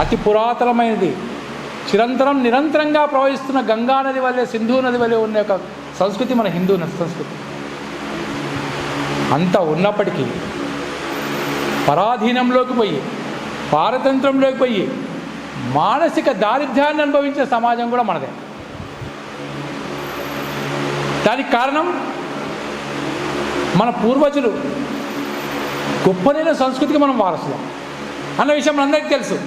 అతి పురాతనమైనది, నిరంతరంగా ప్రవహిస్తున్న గంగా నది వల్లే, సింధు నది వల్లే ఉన్న ఒక సంస్కృతి మన హిందూ సంస్కృతి. అంత ఉన్నప్పటికీ పరాధీనంలోకి పోయి, పారతంత్రంలోకి పోయి మానసిక దారిద్ర్యాన్ని అనుభవించే సమాజం కూడా మనదే. దానికి కారణం మన పూర్వజులు గొప్పనైన సంస్కృతికి మనం వారసులం అన్న విషయం మనందరికీ తెలుసు.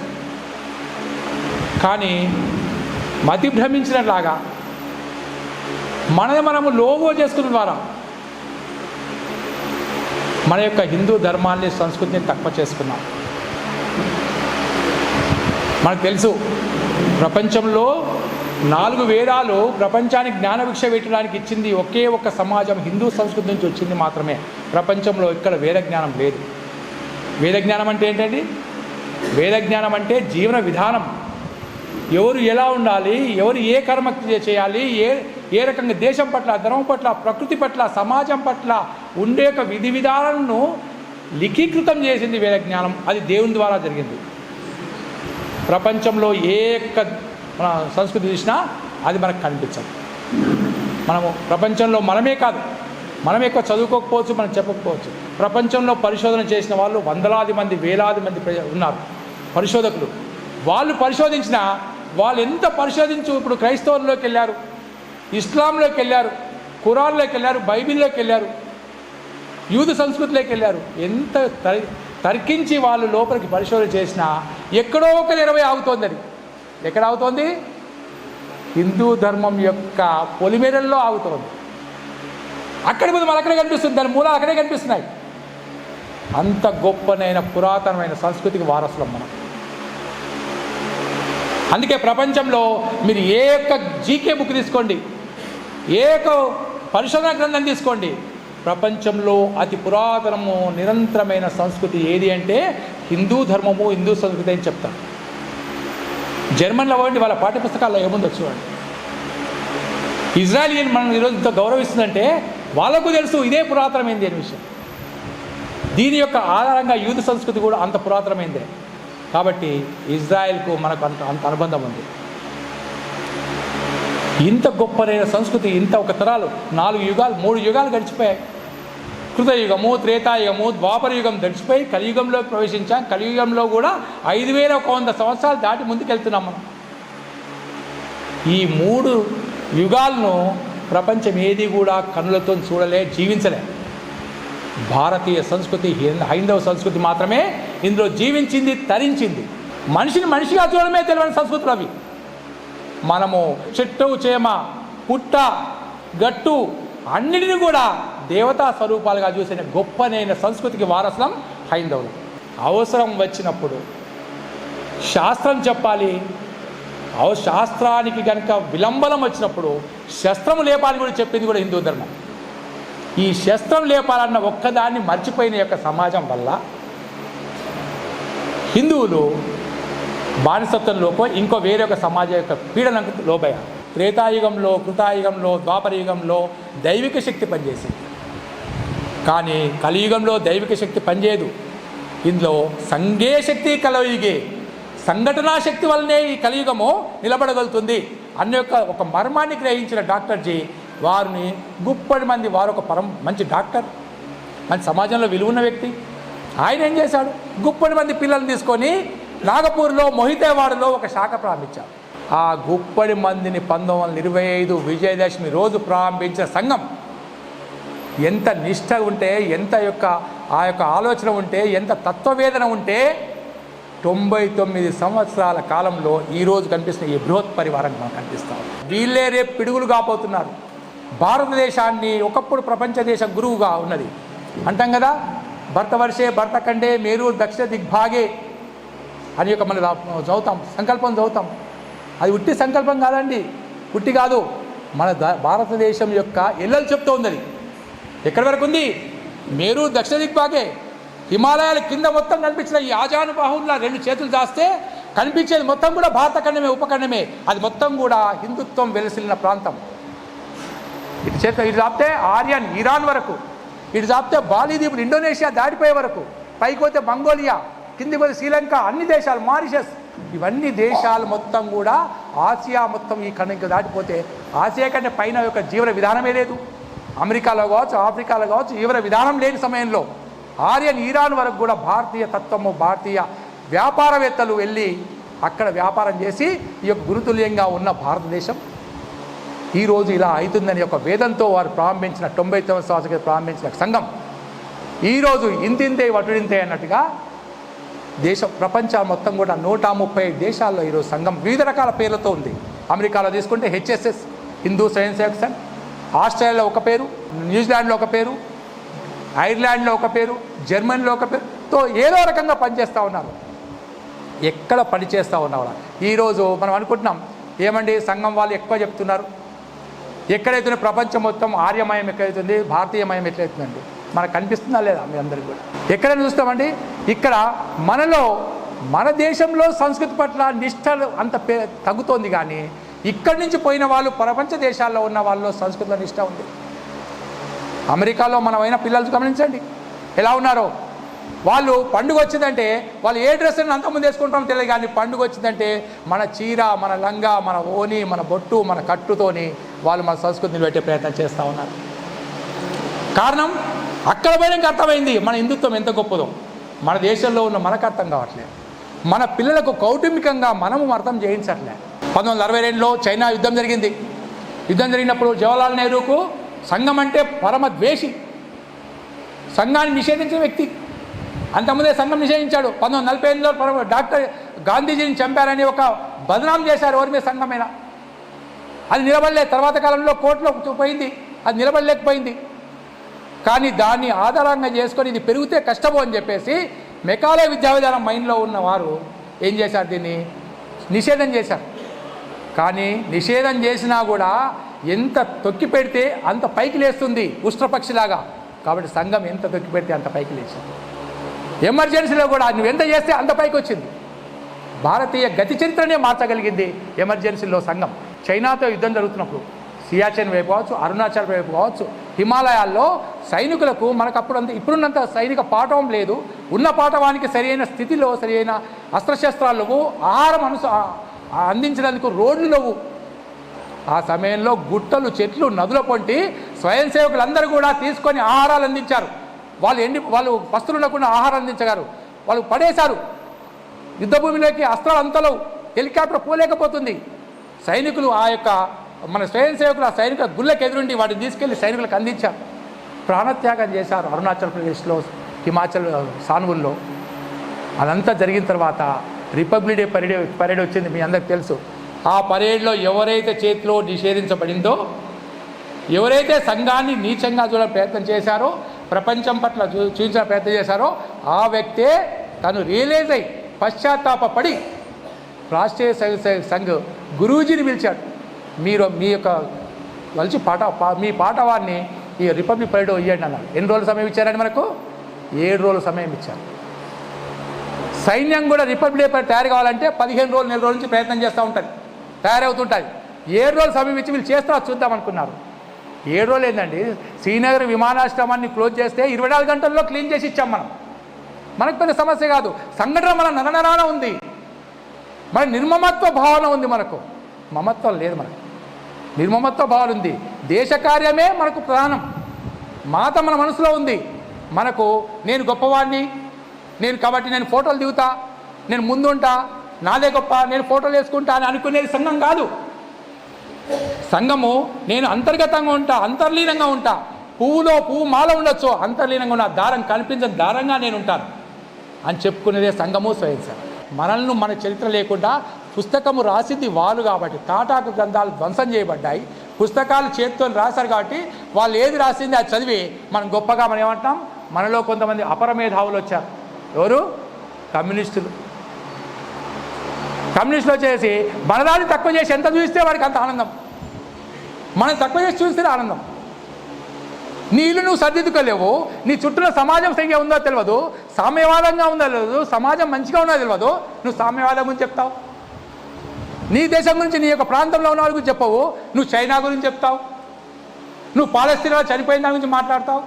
కానీ మతి భ్రమించినట్లాగా మనము లోగో చేసుకున్న ద్వారా మన యొక్క హిందూ ధర్మాన్ని, సంస్కృతిని తక్కువ చేసుకున్నాం. మనకు తెలుసు, ప్రపంచంలో 4 వేదాలు ప్రపంచానికి జ్ఞానభిక్ష పెట్టడానికి ఇచ్చింది ఒకే ఒక్క సమాజం హిందూ సంస్కృతి నుంచి వచ్చింది మాత్రమే. ప్రపంచంలో ఇక్కడ వేద జ్ఞానం లేదు. వేద జ్ఞానం అంటే ఏంటండి? వేద జ్ఞానం అంటే జీవన విధానం. ఎవరు ఎలా ఉండాలి, ఎవరు ఏ కర్మ చేయాలి, ఏ రకంగా దేశం పట్ల, ధర్మం పట్ల, ప్రకృతి పట్ల, సమాజం పట్ల ఉండే ఒక విధి విధానాలను లిఖీకృతం చేసింది వేద జ్ఞానం. అది దేవుని ద్వారా జరిగింది. ప్రపంచంలో ఏ ఒక్క మన సంస్కృతి చూసినా అది మనకు కనిపించదు. మనము ప్రపంచంలో మనమే కాదు, మనం ఎక్కువ చదువుకోకపోవచ్చు, మనం చెప్పకపోవచ్చు. ప్రపంచంలో పరిశోధన చేసిన వాళ్ళు వందలాది మంది, వేలాది మంది ఉన్నారు పరిశోధకులు. వాళ్ళు పరిశోధించిన వాళ్ళు ఎంత పరిశోధించు, ఇప్పుడు క్రైస్తవుల్లోకి వెళ్ళారు, ఇస్లాంలోకి వెళ్ళారు, ఖురాన్లోకి వెళ్ళారు, బైబిల్లోకి వెళ్ళారు, యూదు సంస్కృతిలోకి వెళ్ళారు. ఎంత తర్కించి వాళ్ళు లోపలికి పరిశోధన చేసినా ఎక్కడో ఒక 20 ఆగుతోంది. అది ఎక్కడ ఆగుతోంది? హిందూ ధర్మం యొక్క పొలిమేరల్లో ఆగుతోంది. అక్కడి ముందు అక్కడే కనిపిస్తుంది, దాని మూలాలు అక్కడే కనిపిస్తున్నాయి. అంత గొప్పనైన పురాతనమైన సంస్కృతికి వారసులం మనం. అందుకే ప్రపంచంలో మీరు ఏ యొక్క జీకే బుక్ తీసుకోండి, ఏ యొక్క పరిశోధన గ్రంథం తీసుకోండి, ప్రపంచంలో అతి పురాతనము నిరంతరమైన సంస్కృతి ఏది అంటే హిందూ ధర్మము, హిందూ సంస్కృతి అని చెప్తారు. జర్మన్లో పోండి, వాళ్ళ పాఠ్యపుస్తకాల్లో ఏముందో చూడండి. ఇజ్రాయలియన్ మనం ఈరోజు ఇంత గౌరవిస్తుందంటే వాళ్ళకు తెలుసు ఇదే పురాతనమైంది అనే విషయం. దీని యొక్క ఆధారంగా యూదు సంస్కృతి కూడా అంత పురాతనమైందే. కాబట్టి ఇజ్రాయెల్కు మనకు అంత అనుబంధం ఉంది. ఇంత గొప్పనైన సంస్కృతి, ఇంత ఒక తరాలు, 4 యుగాలు, 3 యుగాలు గడిచిపోయాయి. కృతయుగము, త్రేతాయుగము, ద్వాపర యుగం గడిచిపోయి కలియుగంలోకి ప్రవేశించాం. కలియుగంలో కూడా 5100 సంవత్సరాలు దాటి ముందుకెళ్తున్నాం మనం. ఈ 3 యుగాలను ప్రపంచం ఏది కూడా కన్నులతో చూడలే, జీవించలే. భారతీయ సంస్కృతి, హైందవ సంస్కృతి మాత్రమే ఇందులో జీవించింది, తరించింది. మనిషిని మనిషిగా చూడడమే తెలియని సంస్కృతులు అవి. మనము చెట్టు, చేమ, పుట్ట, గట్టు అన్నిటిని కూడా దేవతా స్వరూపాలుగా చూసిన గొప్పనైన సంస్కృతికి వారసులం హైందవులు. అవసరం వచ్చినప్పుడు శాస్త్రం చెప్పాలి, శాస్త్రానికి కనుక విలంబనం వచ్చినప్పుడు శస్త్రము లేపాలని కూడా చెప్పింది కూడా హిందూ ధర్మం. ఈ శస్త్రం లేపాలన్న ఒక్కదాన్ని మర్చిపోయిన యొక్క సమాజం వల్ల హిందువులు బానిసత్వం లోపో ఇంకో వేరే ఒక సమాజం యొక్క పీడనకు లోబయ్యారు. త్రేతాయుగంలో, కృతాయుగంలో, ద్వాపర యుగంలో దైవిక శక్తి పనిచేసింది. కానీ కలియుగంలో దైవిక శక్తి పనిచేయదు. ఇందులో సంఘే శక్తి కలయుగే, సంఘటనా శక్తి వల్లనే ఈ కలియుగము నిలబడగలుగుతుంది అనే ఒక మర్మాన్ని గ్రహించిన డాక్టర్ జీ వారిని గుప్పటి మంది, వారు ఒక మంచి డాక్టర్, మంచి సమాజంలో విలువ ఉన్న వ్యక్తి. ఆయన ఏం చేశాడు? గుప్పటి మంది పిల్లల్ని తీసుకొని నాగపూర్లో మొహితేవాడలో ఒక శాఖ ప్రారంభించారు. ఆ గుప్పడి మందిని 1925 విజయదశమి రోజు ప్రారంభించిన సంఘం ఎంత నిష్ఠ ఉంటే, ఎంత ఆ యొక్క ఆలోచన ఉంటే, ఎంత తత్వవేదన ఉంటే 99 సంవత్సరాల కాలంలో ఈరోజు కనిపిస్తున్న ఈ బృహత్ పరివారం మనకు కనిపిస్తారు. వీళ్ళే రేపు పిడుగులు కాబోతున్నారు. భారతదేశాన్ని ఒకప్పుడు ప్రపంచ దేశ గురువుగా ఉన్నది అంటాం కదా, భర్తవర్షే భర్తఖండే మేరు దక్షిణ దిగ్భాగే అని మన చదువుతాం, సంకల్పం చదువుతాం. అది ఉట్టి సంకల్పం కాదండి, ఉట్టి కాదు. మన భారతదేశం యొక్క ఎల్లలు చెప్తూ ఉంది. అది ఎక్కడి వరకు ఉంది? మేరు దక్షిణ దిగ్భాగే, హిమాలయాల కింద మొత్తం కనిపించిన ఈ ఆజానుబాహువులా 2 చేతులు దాస్తే కనిపించేది మొత్తం కూడా భారతఖండమే, ఉపఖండమే. అది మొత్తం కూడా హిందుత్వం వెలసిల్లిన ప్రాంతం. ఇటు చాపితే ఆర్యన్ ఇరాన్ వరకు, ఇటు చాపితే బాలీదీపులు ఇండోనేషియా దాటిపోయే వరకు, పైకి పోతే మంగోలియా, కిందికి పోతే శ్రీలంక, అన్ని దేశాలు, మారిషస్ ఇవన్నీ దేశాలు మొత్తం కూడా ఆసియా మొత్తం ఈ ఖండం దాటిపోతే ఆసియా కంటే పైన యొక్క జీవన విధానమే లేదు. అమెరికాలో కావచ్చు, ఆఫ్రికాలో కావచ్చు, జీవన విధానం లేని సమయంలో ఆర్యన్ ఇరాన్ వరకు కూడా భారతీయ తత్వము, భారతీయ వ్యాపారవేత్తలు వెళ్ళి అక్కడ వ్యాపారం చేసి ఈ యొక్క గురుతుల్యంగా ఉన్న భారతదేశం ఈరోజు ఇలా అవుతుందని ఒక వేదంతో వారు ప్రారంభించిన 99 సంవత్సరాలు ప్రారంభించిన సంఘం ఈరోజు ఇంతింతే వటుడింతే అన్నట్టుగా ప్రపంచం మొత్తం కూడా 135 దేశాల్లో ఈరోజు సంఘం వివిధ రకాల పేర్లతో ఉంది. అమెరికాలో తీసుకుంటే హెచ్ఎస్ఎస్, హిందూ స్వయం సంఘ్, ఆస్ట్రేలియాలో ఒక పేరు, న్యూజిలాండ్లో ఒక పేరు, ఐర్లాండ్లో ఒక పేరు, జర్మనీలో ఒక పేరుతో ఏదో రకంగా పనిచేస్తూ ఉన్నారు. ఎక్కడ పనిచేస్తూ ఉన్నారు. ఈరోజు మనం అనుకుంటున్నాం ఏమండి సంఘం వాళ్ళు ఎక్కువ చెప్తున్నారు, ఎక్కడైతే ప్రపంచం మొత్తం ఆర్యమయం ఎక్కడైతుంది, భారతీయమయం ఎట్లయితుందండి మనకు కనిపిస్తుందా లేదా? మీ అందరికీ కూడా ఎక్కడైనా చూస్తామండి. ఇక్కడ మన దేశంలో సంస్కృతి పట్ల నిష్ఠలు అంత తగ్గుతోంది, కానీ ఇక్కడి నుంచి పోయిన వాళ్ళు ప్రపంచ దేశాల్లో ఉన్న వాళ్ళలో సంస్కృతిలో నిష్ఠ ఉంది. అమెరికాలో మనమైన పిల్లలు గమనించండి ఎలా ఉన్నారో. వాళ్ళు పండుగ వచ్చిందంటే వాళ్ళు ఏ డ్రెస్ అని అంతకుముందు వేసుకుంటామో తెలియదు, కానీ పండుగ వచ్చిందంటే మన చీర, మన లంగా, మన ఓని, మన బొట్టు, మన కట్టుతోని వాళ్ళు మన సంస్కృతిని పెట్టే ప్రయత్నం చేస్తూ ఉన్నారు. కారణం అక్కడ పోయినాక అర్థమైంది మన హిందుత్వం ఎంత గొప్పదో. మన దేశంలో ఉన్న మనకు అర్థం కావట్లేదు. మన పిల్లలకు కౌటుంబికంగా మనము అర్థం చేయించట్లే. 1962లో చైనా యుద్ధం జరిగింది. యుద్ధం జరిగినప్పుడు జవహర్లాల్ నెహ్రూకు సంఘం అంటే పరమ ద్వేషి, సంఘాన్ని నిషేధించిన వ్యక్తి. అంతకుముందే సంఘం నిషేధించాడు. 1948లో డాక్టర్ గాంధీజీని చంపారని ఒక బదనాం చేశారు ఎవరి మీద సంఘమైనా. అది నిలబడలేదు. తర్వాత కాలంలో కోర్టులో పోయింది, అది నిలబడలేకపోయింది. కానీ దాన్ని ఆధారంగా చేసుకొని ఇది పెరిగితే కష్టము అని చెప్పేసి మెకాలే విద్యా విధానం మైండ్లో ఉన్నవారు ఏం చేశారు, దీన్ని నిషేధం చేశారు. కానీ నిషేధం చేసినా కూడా ఎంత తొక్కి పెడితే అంత పైకి లేస్తుంది ఉష్ట్రపక్షిలాగా. కాబట్టి సంఘం ఎంత తొక్కి పెడితే అంత పైకి లేచింది. ఎమర్జెన్సీలో కూడా నువ్వు ఎంత చేస్తే అంత పైకి వచ్చింది. భారతీయ గతి చరిత్రనే మార్చగలిగింది ఎమర్జెన్సీలో సంఘం. చైనాతో యుద్ధం జరుగుతున్నప్పుడు సియాచెన్ వైపు కావచ్చు, అరుణాచల్ వైపు కావచ్చు, హిమాలయాల్లో సైనికులకు మనకు ఇప్పుడున్నంత సైనిక పాఠవం లేదు. ఉన్న పాఠవానికి సరైన స్థితిలో సరైన అస్త్రశస్త్రాలు లేవు, ఆహారం అందించడానికి రోడ్లు లేవు. ఆ సమయంలో గుట్టలు, చెట్లు, నదుల పొంటి స్వయం సేవకులందరూ కూడా తీసుకొని ఆహారాలు అందించారు. వాళ్ళు పస్తులు ఉండకుండా ఆహారం అందించగారు. వాళ్ళు పడేశారు యుద్ధభూమిలోకి. అస్త్రాలు అంతలో హెలికాప్టర్ పోలేకపోతుంది. సైనికులు ఆ యొక్క మన స్వయం సేవకులు ఆ సైనికుల గుళ్ళకి ఎదురుండి వాటిని తీసుకెళ్లి సైనికులకు అందించారు. ప్రాణత్యాగం చేశారు అరుణాచల్ ప్రదేశ్లో, హిమాచల్ సానువుల్లో. అదంతా జరిగిన తర్వాత రిపబ్లిక్ డే పరేడ్ వచ్చింది, మీ అందరికి తెలుసు. ఆ పరేడ్లో ఎవరైతే చేతిలో నిషేధించబడిందో, ఎవరైతే సంఘాన్ని నీచంగా చూడడానికి ప్రయత్నం చేశారో, ప్రపంచం పట్ల చూపించిన ప్రయత్నం చేశారో, ఆ వ్యక్తే తను రియలైజ్ అయి పశ్చాత్తాపడి రాష్ట్రీయ సంఘ్ గురూజీని పిలిచాడు. మీరు మీ యొక్క కలిసి మీ పాఠవాన్ని ఈ రిపబ్లిక్ పరేడ్ ఇవ్వండి అన్నారు. ఎన్ని రోజులు సమయం ఇచ్చారండి మనకు? 7 రోజుల సమయం ఇచ్చారు. సైన్యం కూడా రిపబ్లిక్ పరేడ్ తయారు కావాలంటే 15 రోజులు, 4 రోజుల నుంచి ప్రయత్నం చేస్తూ ఉంటుంది, తయారవుతుంటుంది. 7 రోజులు సమయం ఇచ్చి వీళ్ళు చేస్తారో చూద్దాం అనుకున్నారు. 7 రోజులు ఏంటండి, శ్రీనగర్ విమానాశ్రమాన్ని క్లోజ్ చేస్తే 24 గంటల్లో క్లీన్ చేసి ఇచ్చాం మనం. మనకు పెద్ద సమస్య కాదు. సంఘటన మన నరనరాన ఉంది, మన నిర్మమత్వ భావన ఉంది. మనకు మమత్వం లేదు, మనకు నిర్మమత్వ భావన ఉంది. దేశ కార్యమే మనకు ప్రధానం. మాత మన మనసులో ఉంది. మనకు నేను గొప్పవాడిని, కాబట్టి నేను ఫోటోలు దిగుతా, నేను ముందుంటా, నాదే గొప్ప, నేను ఫోటోలు వేసుకుంటా అని అనుకునేది సంఘం కాదు. సంఘము నేను అంతర్గతంగా ఉంటా, అంతర్లీనంగా ఉంటా. పువ్వులో పువ్వు మాల ఉండొచ్చు, అంతర్లీనంగా ఉన్న దారం కనిపించని దారంగా నేను ఉంటాను అని చెప్పుకునేదే సంఘము, స్వయం సేవ. మనల్ని మన చరిత్ర లేకుండా పుస్తకము రాసింది వాళ్ళు కాబట్టి తాటాకు గ్రంథాలు ధ్వంసం చేయబడ్డాయి. పుస్తకాలు చేతితో రాశారు కాబట్టి వాళ్ళు ఏది రాసింది అది చదివి మనం గొప్పగా మనం ఏమంటాం. మనలో కొంతమంది అపరమేధావులు వచ్చారు. ఎవరు? కమ్యూనిస్టులు వచ్చేసి మనదాన్ని తక్కువ చేసి ఎంత చూస్తే వాడికి అంత ఆనందం. మనం తక్కువ చేసి చూస్తే ఆనందం. నీ ఇల్లు నువ్వు సర్దిద్దుకోలేవు, నీ చుట్టూ సమాజం సరిగ్గా ఉందో తెలియదు, సామ్యవాదంగా ఉందో తెలియదు, సమాజం మంచిగా ఉందో తెలియదు, నువ్వు సామ్యవాదం గురించి చెప్తావు. నీ దేశం గురించి, నీ యొక్క ప్రాంతంలో ఉన్న వాళ్ళ గురించి చెప్పవు, నువ్వు చైనా గురించి చెప్తావు, నువ్వు పాలస్తీనాలో చనిపోయిన దాని గురించి మాట్లాడతావు.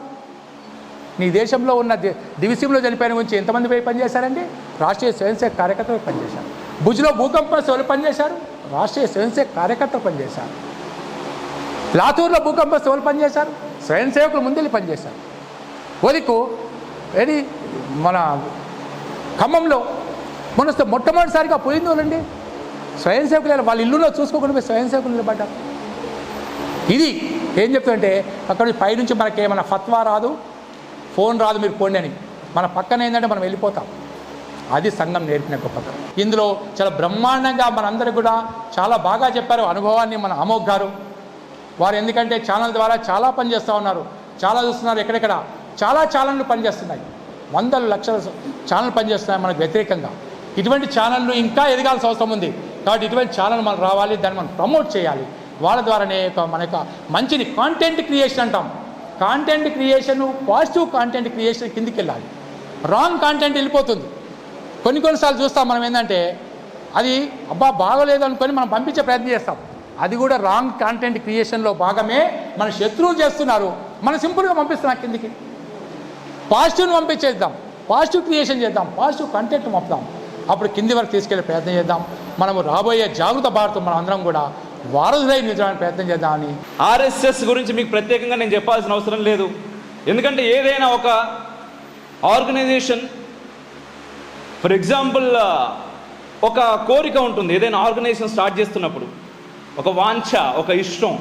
నీ దేశంలో ఉన్న దివిసీంలో చనిపోయిన గురించి ఎంతమంది పోయి పనిచేశారండి? రాష్ట్రీయ స్వయం సేవక కార్యకర్తలు పనిచేశారు. భుజ్లో భూకంపం ఎవరు పనిచేశారు? రాష్ట్రీయ స్వయంసేవక కార్యకర్తలు పనిచేశారు. లాతూర్లో భూకంపం ఎవరు పనిచేశారు? స్వయం సేవకులు ముందెళ్ళి పనిచేశారు. ఒదికు ఏది మన ఖమ్మంలో మొట్టమొదటిసారిగా పోయింది వాళ్ళండి స్వయం సేవకులు. వాళ్ళ ఇల్లులో చూసుకోకుండా పోయి స్వయం సేవకులు నిలబడ్డారు. ఇది ఏం చెప్తుందంటే అక్కడ పైనుంచి మనకి ఏమైనా ఫత్వా రాదు, ఫోన్ రాదు, మీరు పోండి అని. మన పక్కన ఏంటంటే మనం వెళ్ళిపోతాం. అది సంఘం నేర్పిన గొప్పతనం. ఇందులో చాలా బ్రహ్మాండంగా మనందరూ కూడా చాలా బాగా చెప్పారు అనుభవాన్ని మన అమోఘ్ గారు. వారు ఎందుకంటే ఛానల్ ద్వారా చాలా పనిచేస్తూ ఉన్నారు, చాలా చూస్తున్నారు. ఎక్కడెక్కడ చాలా ఛానళ్ళు పనిచేస్తున్నాయి, వందల లక్షల ఛానల్ పనిచేస్తున్నాయి మనకు వ్యతిరేకంగా. ఇటువంటి ఛానళ్ళు ఇంకా ఎదగాల్సిన అవసరం ఉంది. కాబట్టి ఇటువంటి ఛానల్ మనం రావాలి, దాన్ని మనం ప్రమోట్ చేయాలి. వాళ్ళ ద్వారానే మన యొక్క మంచిది కాంటెంట్ క్రియేషన్ అంటాం. Content creation, positive content creation కిందికి వెళ్ళాలి. రాంగ్ కాంటెంట్ వెళ్ళిపోతుంది. కొన్నిసార్లు చూస్తాం మనం ఏంటంటే అది అబ్బా బాగోలేదు అనుకొని మనం పంపించే ప్రయత్నం చేస్తాం. అది కూడా రాంగ్ కాంటెంట్ క్రియేషన్లో భాగమే. మన శత్రువులు చేస్తున్నారు, మనం సింపుల్గా పంపిస్తున్నాం కిందికి. పాజిటివ్ని పంపించేద్దాం, పాజిటివ్ క్రియేషన్ చేద్దాం, పాజిటివ్ కంటెంట్ పంపుదాం. అప్పుడు కింది వరకు తీసుకెళ్లే ప్రయత్నం చేద్దాం. మనము రాబోయే జాగృత భారతం మనం అందరం కూడా వారసులై నిజమైన ప్రయత్నం చేద్దామని. ఆర్ఎస్ఎస్ గురించి మీకు ప్రత్యేకంగా నేను చెప్పాల్సిన అవసరం లేదు. ఎందుకంటే ఏదైనా ఒక ఆర్గనైజేషన్, ఫర్ ఎగ్జాంపుల్ ఒక కోరిక ఉంటుంది. ఏదైనా ఆర్గనైజేషన్ స్టార్ట్ చేస్తున్నప్పుడు ఒక వాంఛ, ఒక ఇష్టం,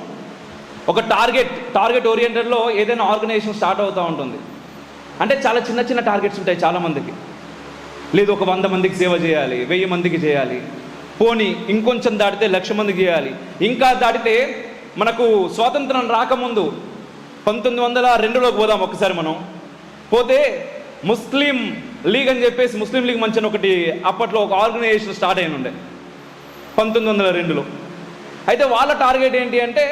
ఒక టార్గెట్ ఓరియంటెడ్లో ఏదైనా ఆర్గనైజేషన్ స్టార్ట్ అవుతూ ఉంటుంది. అంటే చాలా చిన్న చిన్న టార్గెట్స్ ఉంటాయి చాలామందికి. లేదు ఒక 100 మందికి సేవ చేయాలి, 1000 మందికి చేయాలి, పోనీ ఇంకొంచెం దాటితే 1,00,000 మందికి చేయాలి. ఇంకా దాటితే మనకు స్వాతంత్రం రాకముందు 1902లోకి పోదాం ఒకసారి మనం. పోతే ముస్లిం లీగ్ అని చెప్పేసి ముస్లిం లీగ్ మంచి ఒకటి అప్పట్లో ఒక ఆర్గనైజేషన్ స్టార్ట్ అయిన ఉండే 1902లో. అయితే వాళ్ళ టార్గెట్ ఏంటి అంటే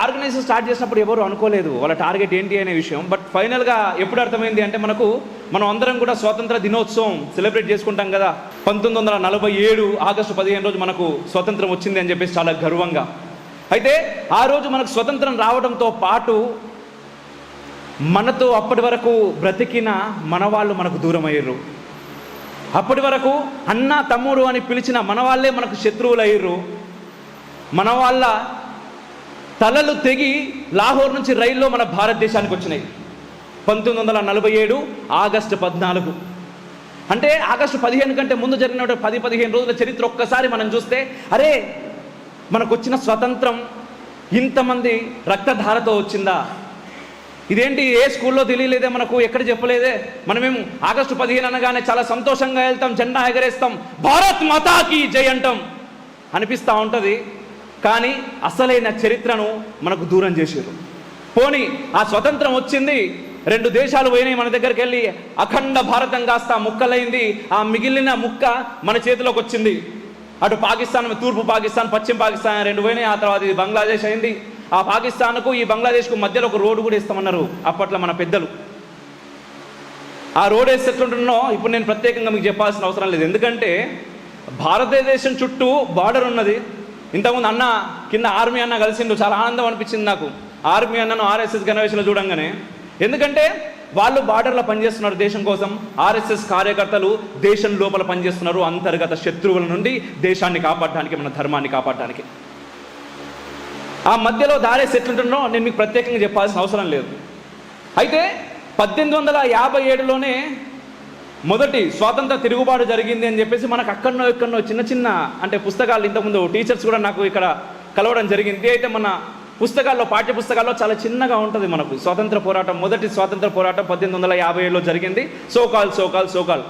ఆర్గనైజేషన్ స్టార్ట్ చేసినప్పుడు ఎవరు అనుకోలేదు వాళ్ళ టార్గెట్ ఏంటి అనే విషయం. బట్ ఫైనల్గా ఎప్పుడు అర్థమైంది అంటే మనం అందరం కూడా స్వాతంత్ర దినోత్సవం సెలబ్రేట్ చేసుకుంటాం కదా. 1947 ఆగస్టు 15 రోజు మనకు స్వతంత్రం వచ్చింది అని చెప్పేసి చాలా గర్వంగా. అయితే ఆ రోజు మనకు స్వతంత్రం రావడంతో పాటు మనతో అప్పటి వరకు బ్రతికిన మన వాళ్ళు మనకు దూరం అయ్యారు. అప్పటి వరకు అన్న తమ్ముడు అని పిలిచిన మన వాళ్ళే మనకు శత్రువులు అయ్యారు. మన వాళ్ళ తలలు తెగి లాహోర్ నుంచి రైల్లో మన భారతదేశానికి వచ్చినాయి 1947 ఆగస్టు 14. అంటే ఆగస్టు 15 కంటే ముందు జరిగిన 10-15 రోజుల చరిత్ర ఒక్కసారి మనం చూస్తే అరే మనకు వచ్చిన స్వతంత్రం ఇంతమంది రక్తధారతో వచ్చిందా? ఇదేంటి ఏ స్కూల్లో తెలియలేదే, మనకు ఎక్కడ చెప్పలేదే. మనమేం ఆగస్టు 15 అనగానే చాలా సంతోషంగా వెళ్తాం, జెండా ఎగరేస్తాం, భారత్ మాతాకి జై అంటాం, అనిపిస్తూ ఉంటుంది. కానీ అసలైన చరిత్రను మనకు దూరం చేశారు. పోనీ ఆ స్వతంత్రం వచ్చింది, 2 దేశాలు పోయినాయి మన దగ్గరికి వెళ్ళి, అఖండ భారతం కాస్త ముక్కలైంది. ఆ మిగిలిన ముక్క మన చేతిలోకి వచ్చింది. అటు పాకిస్తాన్, తూర్పు పాకిస్తాన్, పశ్చిమ పాకిస్తాన్ 2 పోయినాయి. ఆ తర్వాత ఇది బంగ్లాదేశ్ అయింది. ఆ పాకిస్తాన్కు ఈ బంగ్లాదేశ్కు మధ్యలో ఒక రోడ్డు కూడా ఇస్తామన్నారు అప్పట్లో మన పెద్దలు. ఆ రోడ్ వేస్తే ఎట్లుంటున్నో ఇప్పుడు నేను ప్రత్యేకంగా మీకు చెప్పాల్సిన అవసరం లేదు. ఎందుకంటే భారతదేశం చుట్టూ బార్డర్ ఉన్నది. ఇంతకుముందు అన్న కింద ఆర్మీ అన్న కలిసిండు, చాలా ఆనందం అనిపించింది నాకు ఆర్మీ అన్నను ఆర్ఎస్ఎస్ గణవేషంలో చూడంగానే. ఎందుకంటే వాళ్ళు బార్డర్లో పనిచేస్తున్నారు దేశం కోసం, ఆర్ఎస్ఎస్ కార్యకర్తలు దేశం లోపల పనిచేస్తున్నారు అంతర్గత శత్రువుల నుండి దేశాన్ని కాపాడడానికి, మన ధర్మాన్ని కాపాడడానికి. ఆ మధ్యలో దారేసి ఎట్లుంటుందో నేను మీకు ప్రత్యేకంగా చెప్పాల్సిన అవసరం లేదు. అయితే 1857లోనే మొదటి స్వాతంత్ర తిరుగుబాటు జరిగింది అని చెప్పేసి మనకు ఎక్కడనో చిన్న అంటే పుస్తకాలు, ఇంతకుముందు టీచర్స్ కూడా నాకు ఇక్కడ కలవడం జరిగింది. అయితే మన పుస్తకాల్లో, పాఠ్య పుస్తకాల్లో చాలా చిన్నగా ఉంటుంది మనకు స్వాతంత్ర పోరాటం. మొదటి స్వాతంత్ర పోరాటం 1857లో జరిగింది. సోకాల్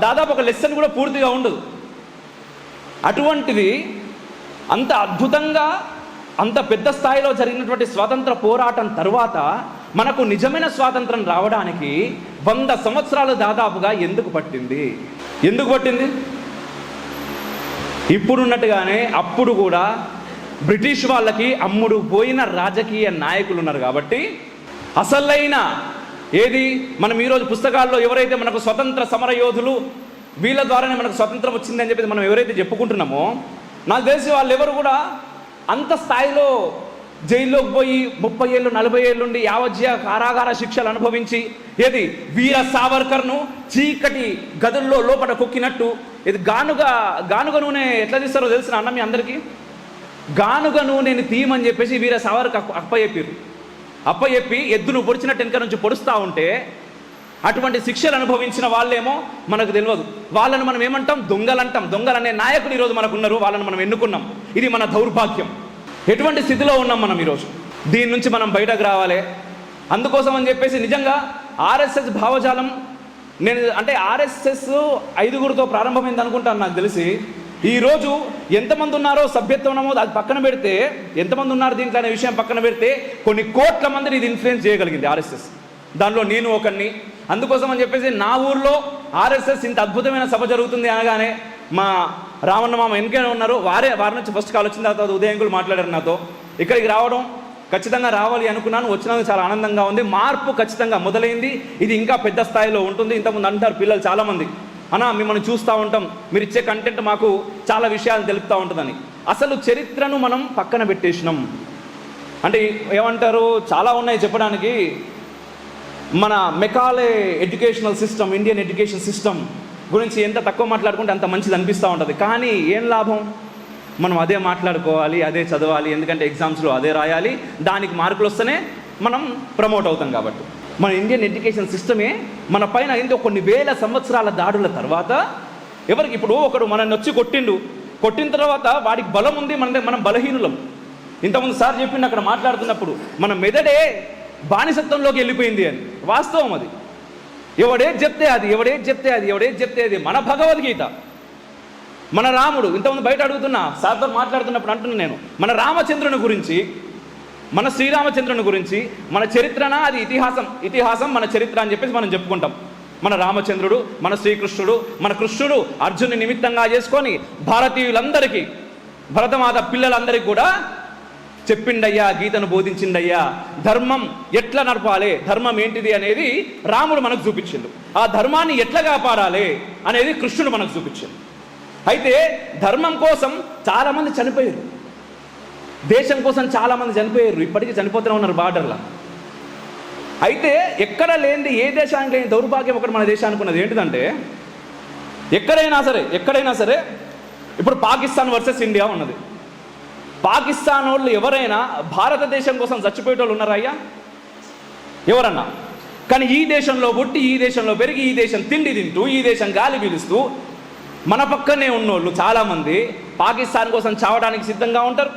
దాదాపు ఒక లెసన్ కూడా పూర్తిగా ఉండదు. అటువంటిది అంత అద్భుతంగా అంత పెద్ద స్థాయిలో జరిగినటువంటి స్వాతంత్ర పోరాటం తర్వాత మనకు నిజమైన స్వాతంత్రం రావడానికి 100 సంవత్సరాలు దాదాపుగా ఎందుకు పట్టింది? ఇప్పుడున్నట్టుగానే అప్పుడు కూడా బ్రిటిష్ వాళ్ళకి అమ్ముడు పోయిన రాజకీయ నాయకులు ఉన్నారు. కాబట్టి అసలైన ఏది మనం ఈరోజు పుస్తకాల్లో ఎవరైతే మనకు స్వతంత్ర సమర యోధులు, వీళ్ళ ద్వారానే మనకు స్వతంత్రం వచ్చింది అని చెప్పి మనం ఎవరైతే చెప్పుకుంటున్నామో, నాకు తెలిసి వాళ్ళు ఎవరు కూడా అంత స్థాయిలో జైల్లోకి పోయి 30 ఏళ్ళు 40 ఏళ్ళు నుండి యావజ్జీవ కారాగార శిక్షలు అనుభవించి ఏది వీర సావర్కర్ను చీకటి గదుల్లో లోపల కొక్కినట్టు ఇది గానుగ నూనె ఎట్లా తీస్తారో తెలిసిన అన్న మీ అందరికీ? గానుగ నూనెని తీయమని చెప్పేసి వీర సావర్కి అప్పచెప్పి ఎద్దును పొడిచినట్టు వెనక నుంచి పొడుస్తూ ఉంటే అటువంటి శిక్షలు అనుభవించిన వాళ్ళేమో మనకు తెలియదు. వాళ్ళను మనం ఏమంటాం? దొంగలనే నాయకులు ఈరోజు మనకు ఉన్నారు, వాళ్ళని మనం ఎన్నుకున్నాం. ఇది మన దౌర్భాగ్యం. ఎటువంటి స్థితిలో ఉన్నాం మనం ఈరోజు? దీని నుంచి మనం బయటకు రావాలి. అందుకోసం అని చెప్పేసి నిజంగా ఆర్ఎస్ఎస్ భావజాలం అంటే ఆర్ఎస్ఎస్ 5గురితో ప్రారంభమైంది అనుకుంటాను నాకు తెలిసి. ఈరోజు ఎంతమంది ఉన్నారో సభ్యత్వం నమోదు అది పక్కన పెడితే, ఎంతమంది ఉన్నారు దీంట్లో అనే విషయం పక్కన పెడితే కొన్ని కోట్ల మందిని ఇది ఇన్ఫ్లుయెన్స్ చేయగలిగింది ఆర్ఎస్ఎస్. దానిలో నేను ఒకరిని. అందుకోసం అని చెప్పేసి నా ఊర్లో ఆర్ఎస్ఎస్ ఇంత అద్భుతమైన సభ జరుగుతుంది అనగానే మా రామన్న మామ వెనకనే ఉన్నారు, వారి నుంచి ఫస్ట్ కాల్ వచ్చిన తర్వాత ఉదయంకులు మాట్లాడారు నాతో. ఇక్కడికి రావడం ఖచ్చితంగా రావాలి అనుకున్నాను, వచ్చినందుకు చాలా ఆనందంగా ఉంది. మార్పు ఖచ్చితంగా మొదలైంది, ఇది ఇంకా పెద్ద స్థాయిలో ఉంటుంది. ఇంతకుముందు అంటారు పిల్లలు చాలామంది, అన్నా మిమ్మల్ని చూస్తూ ఉంటాం, మీరు ఇచ్చే కంటెంట్ మాకు చాలా విషయాలు తెలుపుతూ ఉంటుందని. అసలు చరిత్రను మనం పక్కన పెట్టేసినాం. అంటే ఏమంటారు, చాలా ఉన్నాయి చెప్పడానికి. మన Macaulay educational system, Indian education system గురించి ఎంత తక్కువ మాట్లాడుకుంటే అంత మంచిది అనిపిస్తూ ఉంటుంది. కానీ ఏం లాభం? మనం అదే మాట్లాడుకోవాలి, అదే చదవాలి, ఎందుకంటే ఎగ్జామ్స్లో అదే రాయాలి, దానికి మార్కులు వస్తేనే మనం ప్రమోట్ అవుతాం. కాబట్టి మన ఇండియన్ ఎడ్యుకేషన్ సిస్టమే మన పైన ఏంటో కొన్ని వేల సంవత్సరాల దాడుల తర్వాత ఎవరికి ఇప్పుడు ఒకడు మనల్ని వచ్చి కొట్టిన తర్వాత వాడికి బలం ఉంది, మనం బలహీనులం. ఇంతకుముందు సార్ చెప్పిండు అక్కడ మాట్లాడుతున్నప్పుడు, మన మెదడే బానిసత్వంలోకి వెళ్ళిపోయింది అని. వాస్తవం అది. ఎవడేది చెప్తే అది మన భగవద్గీత, మన రాముడు. ఇంతకుముందు బయట అడుగుతున్నా, సార్తో మాట్లాడుతున్నప్పుడు అంటున్నా నేను, మన రామచంద్రుని గురించి, మన శ్రీరామచంద్రుని గురించి, మన చరిత్రనా అది ఇతిహాసం మన చరిత్ర అని చెప్పేసి మనం చెప్పుకుంటాం. మన రామచంద్రుడు, మన శ్రీకృష్ణుడు, మన కృష్ణుడు అర్జునుని నిమిత్తంగా చేసుకొని భారతీయులందరికీ, భరతమాత పిల్లలందరికీ కూడా చెప్పిండయ్యా, గీతను బోధించిండయ్యా. ధర్మం ఎట్లా నడపాలి, ధర్మం ఏంటిది అనేది రాముడు మనకు చూపించిండు. ఆ ధర్మాన్ని ఎట్లా కాపాడాలి అనేది కృష్ణుడు మనకు చూపించిండు. అయితే ధర్మం కోసం చాలామంది చనిపోయారు, దేశం కోసం చాలామంది చనిపోయారు, ఇప్పటికీ చనిపోతూనే ఉన్నారు బార్డర్లో. అయితే ఎక్కడ లేనిది, ఏ దేశానికి లేని దౌర్భాగ్యం ఒకటి మన దేశానికి ఉన్నది. ఏంటిదంటే ఎక్కడైనా సరే ఇప్పుడు పాకిస్తాన్ వర్సెస్ ఇండియా ఉన్నది. పాకిస్తాన్ వాళ్ళు ఎవరైనా భారతదేశం కోసం చచ్చిపోయేటోళ్ళు ఉన్నారా అయ్యా? ఎవరన్నా? కానీ ఈ దేశంలో పుట్టి, ఈ దేశంలో పెరిగి, ఈ దేశం తిండి తింటూ, ఈ దేశం గాలి పీలుస్తూ మన పక్కనే ఉన్నోళ్ళు చాలామంది పాకిస్తాన్ కోసం చావడానికి సిద్ధంగా ఉంటారు.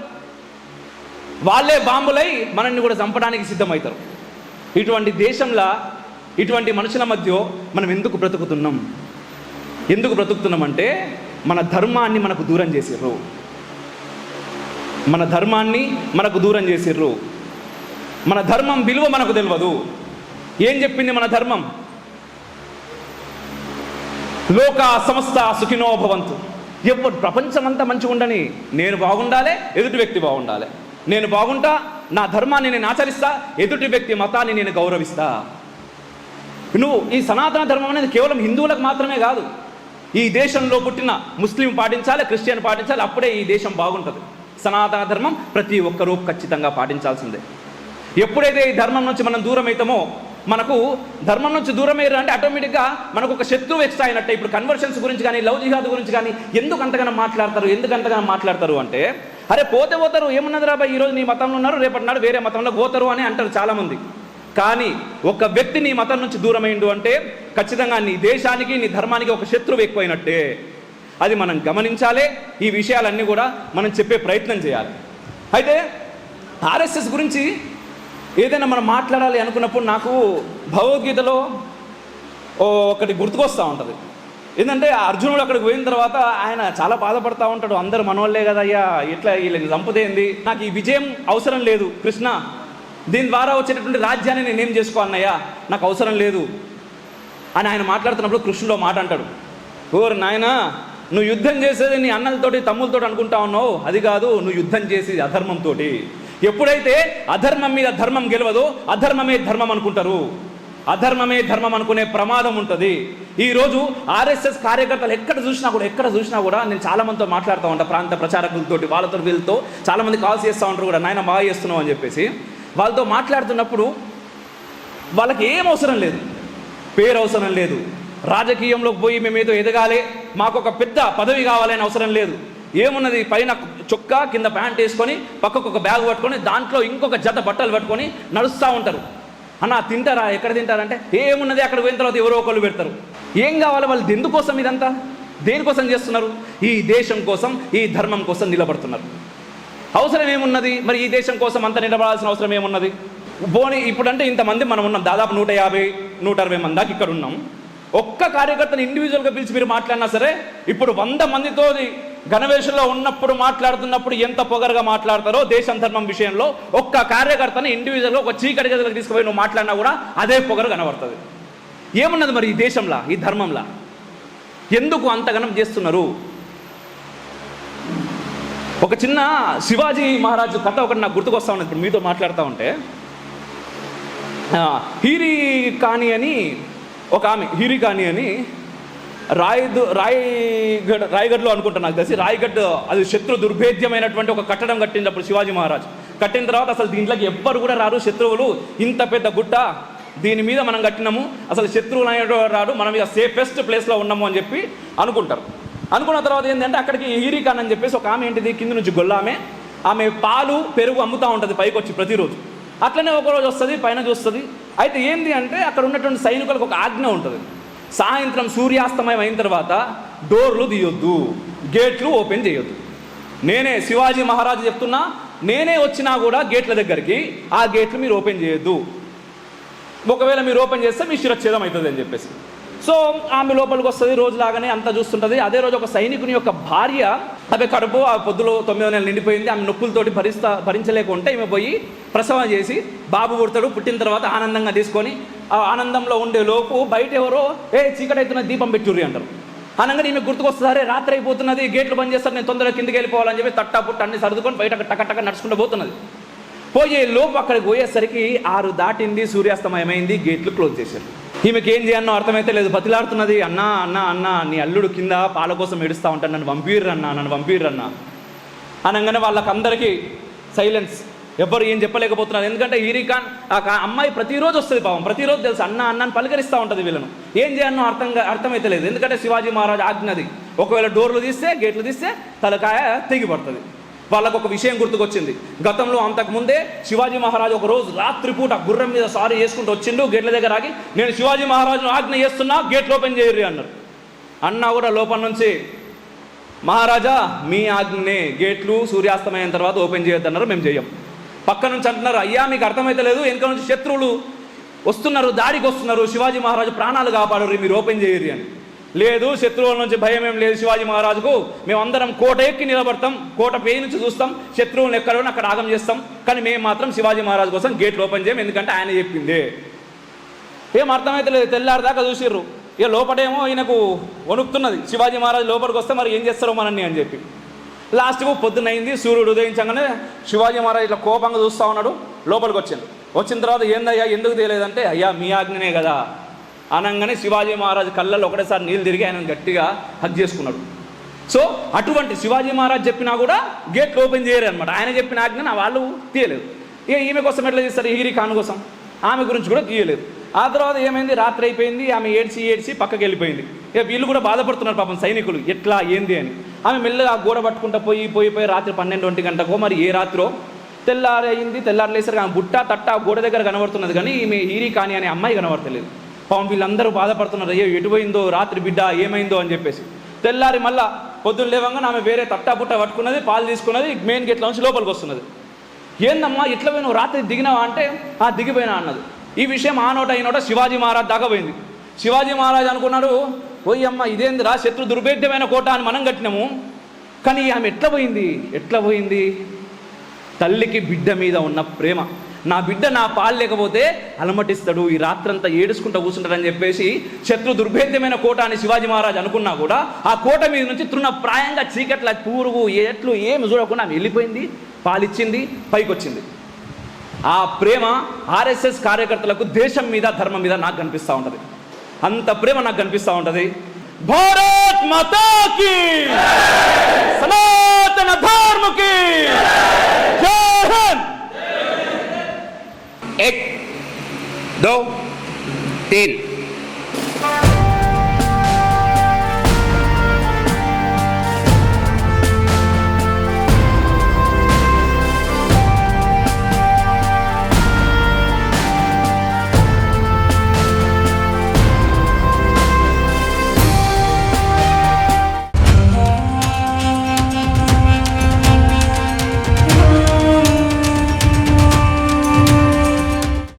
వాళ్ళే బాంబులై మనల్ని కూడా చంపడానికి సిద్ధమవుతారు. ఇటువంటి దేశంలో, ఇటువంటి మనుషుల మధ్య మనం ఎందుకు బ్రతుకుతున్నామంటే మన ధర్మాన్ని మనకు దూరం చేసిర్రు. మన ధర్మం విలువ మనకు తెలియదు. ఏం చెప్పింది మన ధర్మం? లోక సమస్త సుఖినో భవంతు. ఎప్పుడు ప్రపంచమంతా మంచిగా ఉండని, నేను బాగుండాలి, ఎదుటి వ్యక్తి బాగుండాలి. నేను బాగుంటా, నా ధర్మాన్ని నేను ఆచరిస్తా, ఎదుటి వ్యక్తి మతాన్ని నేను గౌరవిస్తా. ఈ సనాతన ధర్మం అనేది కేవలం హిందువులకు మాత్రమే కాదు. ఈ దేశంలో పుట్టిన ముస్లిం పాటించాలి, క్రిస్టియన్ పాటించాలి, అప్పుడే ఈ దేశం బాగుంటుంది. సనాతన ధర్మం ప్రతి ఒక్కరూ ఖచ్చితంగా పాటించాల్సిందే. ఎప్పుడైతే ఈ ధర్మం నుంచి మనం దూరం అవుతామో, మనకు ధర్మం నుంచి దూరం అయ్యారు అంటే ఆటోమేటిక్గా మనకు ఒక శత్రువు ఎక్స్ట్రా అయినట్టే. ఇప్పుడు కన్వర్షన్స్ గురించి కానీ, లవ్ జిహాద్ గురించి కానీ ఎందుకు అంతగానో మాట్లాడతారు అంటే, అరే పోతారు, ఏమున్నది రాబాయ్, ఈరోజు నీ మతంలో ఉన్నారు, రేపటి నాడు వేరే మతంలో పోతారు అని అంటారు చాలామంది. కానీ ఒక వ్యక్తి నీ మతం నుంచి దూరమైండు అంటే ఖచ్చితంగా నీ దేశానికి, నీ ధర్మానికి ఒక శత్రువు ఎక్కువైనట్టే. అది మనం గమనించాలి. ఈ విషయాలన్నీ కూడా మనం చెప్పే ప్రయత్నం చేయాలి. అయితే ఆర్ఎస్ఎస్ గురించి ఏదైనా మనం మాట్లాడాలి అనుకున్నప్పుడు నాకు భగవద్గీతలో ఒకటి గుర్తుకొస్తూ ఉంటుంది. ఏంటంటే అర్జునుడు అక్కడికి పోయిన తర్వాత ఆయన చాలా బాధపడతా ఉంటాడు. అందరు మనోళ్ళే కదా అయ్యా, ఇట్లా వీళ్ళని చంపుతేంది, నాకు ఈ విజయం అవసరం లేదు కృష్ణ, దీని ద్వారా వచ్చేటటువంటి రాజ్యాన్ని నేనేం చేసుకోవాలన్నయ్యా, నాకు అవసరం లేదు అని ఆయన మాట్లాడుతున్నప్పుడు కృష్ణుడు మాట అంటాడు, ఓరు నాయనా, నువ్వు యుద్ధం చేసేది నీ అన్నలతోటి తమ్ములతోటి అనుకుంటా ఉన్నావు, అది కాదు, నువ్వు యుద్ధం చేసేది అధర్మంతో. ఎప్పుడైతే అధర్మం మీద ధర్మం గెలవదో అధర్మమే ధర్మం అనుకుంటారు. అధర్మమే ధర్మం అనుకునే ప్రమాదం ఉంటుంది. ఈరోజు ఆర్ఎస్ఎస్ కార్యకర్తలు ఎక్కడ చూసినా కూడా నేను చాలా మందితో మాట్లాడుతూ ఉంటాను, ప్రాంత ప్రచారకులతోటి, వాళ్ళతో వీళ్ళతో చాలామంది కాల్స్ చేస్తూ ఉంటారు కూడా, నాయన బాగా చేస్తున్నావు అని చెప్పేసి. వాళ్ళతో మాట్లాడుతున్నప్పుడు వాళ్ళకి ఏం అవసరం లేదు, పేరు అవసరం లేదు, రాజకీయంలోకి పోయి మేము ఏదో ఎదగాలి, మాకు ఒక పెద్ద పదవి కావాలని అవసరం లేదు. ఏమున్నది, పైన చొక్కా కింద ప్యాంట్ వేసుకొని పక్కకు ఒక బ్యాగ్ పట్టుకొని దాంట్లో ఇంకొక జత బట్టలు పట్టుకొని నడుస్తూ ఉంటారు. అన్న తింటారా, ఎక్కడ తింటారంటే ఏమున్నది, అక్కడ పోయిన తర్వాత ఎవరో ఒకళ్ళు పెడతారు. ఏం కావాలి, వాళ్ళు ఎందుకోసం ఇదంతా దేనికోసం చేస్తున్నారు? ఈ దేశం కోసం, ఈ ధర్మం కోసం నిలబడుతున్నారు. అవసరం ఏమున్నది మరి? ఈ దేశం కోసం అంత నిలబడాల్సిన అవసరం ఏమున్నది? పోనీ ఇప్పుడంటే ఇంతమంది మనం ఉన్నాం, దాదాపు 150-160 మంది దాకా ఇక్కడ ఉన్నాం. ఒక్క కార్యకర్తను ఇండివిజువల్గా పిలిచి మీరు మాట్లాడినా సరే, ఇప్పుడు 100 మందితో గణవేషంలో ఉన్నప్పుడు మాట్లాడుతున్నప్పుడు ఎంత పొగరుగా మాట్లాడతారో దేశం ధర్మం విషయంలో, ఒక్క కార్యకర్తను ఇండివిజువల్గా ఒక చీకటి గదిలోకి తీసుకుపోయి నువ్వు మాట్లాడినా కూడా అదే పొగరు కనబడుతుంది. ఏమున్నది మరి ఈ దేశంలో, ఈ ధర్మంలో? ఎందుకు అంతగనం చేస్తున్నారు? ఒక చిన్న శివాజీ మహారాజు కథ ఒకటి నాకు గుర్తుకొస్తా ఉన్నది ఇప్పుడు మీతో మాట్లాడుతూ ఉంటే. హీరీ కాని అని ఒక ఆమె, హీరీ కాని అని రాయగఢ్లో అనుకుంటా నాకు తెలిసి, రాయగఢ్ అది శత్రు దుర్భేద్యమైనటువంటి ఒక కట్టడం కట్టినప్పుడు శివాజీ మహారాజ్ కట్టిన తర్వాత అసలు దీంట్లోకి ఎవ్వరు కూడా రారు, శత్రువులు ఇంత పెద్ద గుట్ట దీని మీద మనం కట్టినాము, అసలు శత్రువులు అనేటువంటి రాడు, మనం ఇక సేఫెస్ట్ ప్లేస్లో ఉన్నాము అని చెప్పి అనుకుంటారు. అనుకున్న తర్వాత ఏంటంటే అక్కడికి హీరీ ఖాన్ అని చెప్పేసి ఒక ఆమె ఏంటిది, కింద నుంచి గొల్లామె, ఆమె పాలు పెరుగు అమ్ముతూ ఉంటుంది పైకి వచ్చి ప్రతిరోజు. అట్లనే ఒకరోజు వస్తుంది, పైన చూస్తుంది. అయితే ఏంటి అంటే అక్కడ ఉన్నటువంటి సైనికులకు ఒక ఆజ్ఞ ఉంటుంది, సాయంత్రం సూర్యాస్తమయం అయిన తర్వాత డోర్లు తీయొద్దు, గేట్లు ఓపెన్ చేయొద్దు. నేనే శివాజీ మహారాజు చెప్తున్నా, నేనే వచ్చినా కూడా గేట్ల దగ్గరికి ఆ గేట్లు మీరు ఓపెన్ చేయొద్దు, ఒకవేళ మీరు ఓపెన్ చేస్తే మీ శిరచ్ఛేదం అవుతుంది అని చెప్పేసి. సో ఆమె లోపలికి వస్తుంది, రోజులాగానే అంతా చూస్తుంటుంది. అదే రోజు ఒక సైనికుని యొక్క భార్య, అదే కడుపు ఆ పొద్దులో 9వ నెల నిండిపోయింది, ఆమె నొప్పులతోటి భరించలేకుంటే ఈమె పోయి ప్రసవం చేసి బాబు పుడతాడు. పుట్టిన తర్వాత ఆనందంగా తీసుకొని ఆ ఆనందంలో ఉండే లోపు బయట ఎవరో చీకటి అవుతున్న దీపం పెట్టుర్రి అంటారు. అనగానే ఈమె గుర్తుకొస్తుంది, రాత్రి అయిపోతున్నది, గేట్లు బంద్ చేస్తారు, నేను తొందరగా కిందకి వెళ్ళిపోవాలని చెప్పి తట్టా పుట్ట అన్ని సర్దుకొని బయట టక నడుచుకుంటూ పోతున్నది. పోయే లోపు అక్కడికి పోయేసరికి 6 దాటింది, సూర్యాస్తమయమైంది, గేట్లు క్లోజ్ చేశారు. ఈమెకి ఏం చేయాలనో అర్థమైతే లేదు, బతిలాడుతున్నది, అన్నా అన్నా అన్నా నీ అల్లుడు కింద పాల కోసం ఏడుస్తూ ఉంటాను, నన్ను పంపిర్రన్నా అనగానే వాళ్ళకందరికీ సైలెన్స్, ఎవ్వరు ఏం చెప్పలేకపోతున్నారు. ఎందుకంటే హీరీ ఖాన్ ఆ అమ్మాయి ప్రతిరోజు వస్తుంది, పాపం ప్రతిరోజు తెలుసు అన్న అన్నని పలకరిస్తూ ఉంటుంది. వీళ్ళను ఏం చేయాలనో అర్థమైతే లేదు. ఎందుకంటే శివాజీ మహారాజ్ ఆజ్ఞది, ఒకవేళ డోర్లు తీస్తే గేట్లు తీస్తే తలకాయ తెగిపడుతుంది. వాళ్ళకు ఒక విషయం గుర్తుకొచ్చింది, గతంలో అంతకుముందే శివాజీ మహారాజు ఒక రోజు రాత్రిపూట గుర్రం మీద సారీ చేసుకుంటూ వచ్చిండు, గేట్ల దగ్గర ఆగి నేను శివాజీ మహారాజును ఆజ్ఞ చేస్తున్నా, గేట్లు ఓపెన్ చేయరు అన్నారు. అన్నా కూడా లోపల నుంచి మహారాజా మీ ఆజ్ఞనే, గేట్లు సూర్యాస్తమయం తర్వాత ఓపెన్ చేయొద్దన్నారు, మేము చెయ్యం. పక్క నుంచి అంటున్నారు, అయ్యా మీకు అర్థమైతే లేదు, వెనుక నుంచి శత్రువులు వస్తున్నారు, దాడికి వస్తున్నారు, శివాజీ మహారాజు ప్రాణాలు కాపాడరు, మీరు ఓపెన్ చేయరు అని. లేదు, శత్రువుల నుంచి భయం ఏం లేదు శివాజీ మహారాజుకు, మేమందరం కోట ఎక్కి నిలబడతాం, కోట పై నుంచి చూస్తాం, శత్రువులను ఎక్కడో అక్కడ ఆగం చేస్తాం, కానీ మేము మాత్రం శివాజీ మహారాజు కోసం గేట్లు ఓపెన్ చేయం, ఎందుకంటే ఆయన చెప్పిందే. ఏం అర్థమైతే లేదు, తెల్లారిదాకా చూసిర్రు. ఇక లోపటేమో ఈయనకు వణుకుతున్నది, శివాజీ మహారాజు లోపలికి వస్తే మరి ఏం చేస్తారో మనల్ని అని చెప్పి. లాస్ట్కు పొద్దునైంది, సూర్యుడు ఉదయించగానే శివాజీ మహారాజు ఇట్లా కోపంగా చూస్తూ ఉన్నాడు. లోపలికి వచ్చిన తర్వాత ఏందయ్యా ఎందుకు తెలియదంటే, అయ్యా మీ ఆజ్ఞనే కదా అనగానే శివాజీ మహారాజు కళ్ళల్లో ఒకటేసారి నీళ్ళు తిరిగి ఆయన గట్టిగా హగ్ చేసుకున్నాడు. సో అటువంటి శివాజీ మహారాజు చెప్పినా కూడా గేట్లు ఓపెన్ చేయరు అనమాట. ఆయన చెప్పిన ఆజ్ఞ వాళ్ళు తీయలేదు. ఈమె కోసం ఎట్లా చేస్తారు, హీరీ ఖాన్ కోసం, ఆమె గురించి కూడా తీయలేదు. ఆ తర్వాత ఏమైంది, రాత్రి అయిపోయింది, ఆమె ఏడ్చి పక్కకి వెళ్ళిపోయింది. ఇక వీళ్ళు కూడా బాధపడుతున్నారు పాపం సైనికులు, ఎట్లా ఏంది అని. ఆమె మెల్లగా గోడ పట్టుకుంటూ పోయి రాత్రి 12-1 గంటకో మరి ఏ రాత్రో తెల్లారి అయింది. తెల్లారి లేసరికి ఆమె బుట్ట తట్ట గోడ దగ్గర కనబడుతున్నది, కానీ ఈమె హీరీ ఖాన్ అనే అమ్మాయి కనబడతలేదు. పాపం వీళ్ళందరూ బాధపడుతున్నారు, అయ్యో ఎటుపోయిందో రాత్రి బిడ్డ ఏమైందో అని చెప్పేసి. తెల్లారి మళ్ళా పొద్దున్న లేవంగా ఆమె వేరే తట్టా బుట్ట పట్టుకున్నది, పాలు తీసుకున్నది, మెయిన్ గేట్ల నుంచి లోపలికి వస్తున్నది. ఏందమ్మా ఇట్లా పోయినావు, రాత్రి దిగినావా అంటే దిగిపోయినా అన్నది. ఈ విషయం ఆ నోట ఈ నోట శివాజీ మహారాజ్ దాకా పోయింది. శివాజీ మహారాజ్ అనుకున్నాడు, ఓయ్ అమ్మ ఇదేందిరా, శత్రు దుర్భేద్యమైన కోట అని మనం కట్టినాము, కానీ ఆమె ఎట్లా పోయింది? తల్లికి బిడ్డ మీద ఉన్న ప్రేమ, నా బిడ్డ నా పాలు లేకపోతే అలమటిస్తాడు, ఈ రాత్రంతా ఏడుచుకుంటూ కూర్చుంటాడని చెప్పేసి శత్రు దుర్భేద్యమైన కోట అని శివాజీ మహారాజ్ అనుకున్నా కూడా ఆ కోట మీద నుంచి తృణప్రాయంగా చీకట్ల పూరుగు ఎట్లు ఏమి చూడకుండా ఆమె వెళ్ళిపోయింది, పాలిచ్చింది, పైకి వచ్చింది. ఆ ప్రేమ ఆర్ఎస్ఎస్ కార్యకర్తలకు దేశం మీద ధర్మం మీద నాకు కనిపిస్తూ ఉంటుంది, అంత ప్రేమ నాకు కనిపిస్తూ ఉంటుంది. భారత్ మాతా కీ, సనాతన ధర్మ కీ జై హింద్. 1 2 3